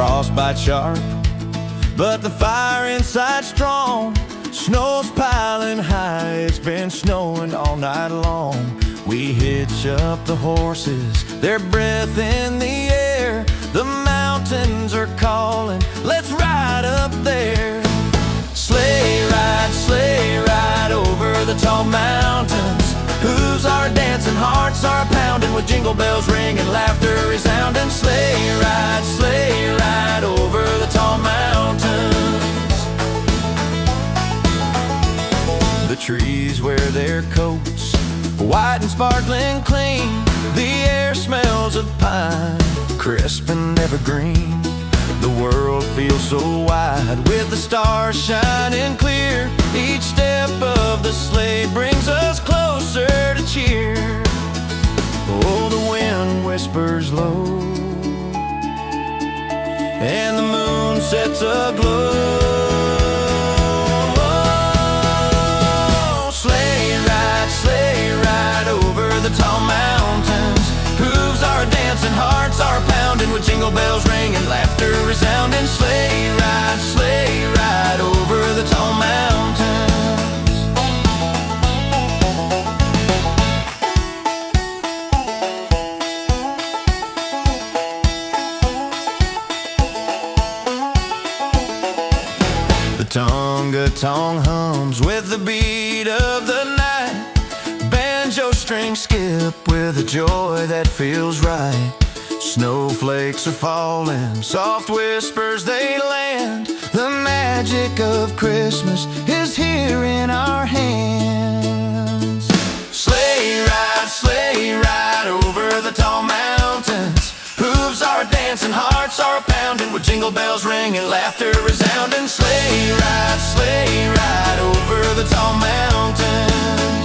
frostbite sharp, but the fire inside strong. Snow's piling high, it's been snowing all night long. We hitch up the horses, their breath in the air. The mountains are calling, let's ride up there. Sleigh ride over the tall mountains. Hooves are dancing, hearts are pounding, with jingle bells ringing, laughter resounding. Sleigh ride over the tall mountains. The trees wear their coats, white and sparkling clean. The air smells of pine, crisp and evergreen. The world feels so wide, with the stars shining clear. Each step of the sleigh brings us closer to cheer. Oh, the wind whispers low, and the moon sets aglow. Sleigh ride over the tall mountains. Hooves are dancing, hearts are pounding, with jingle bells ringing, laughter resounding. Sleigh ride over the tall mountains. The tonga-tong hums with the beat of the night. Banjo strings skip with a joy that feels right. Snowflakes are falling, soft whispers they land. The magic of Christmas is here in our hands. Sleigh ride over the tall mountains. Hooves are dancing, hearts are pounding, with jingle bells ringing, laughter resounding. Sleigh ride over the tall mountains.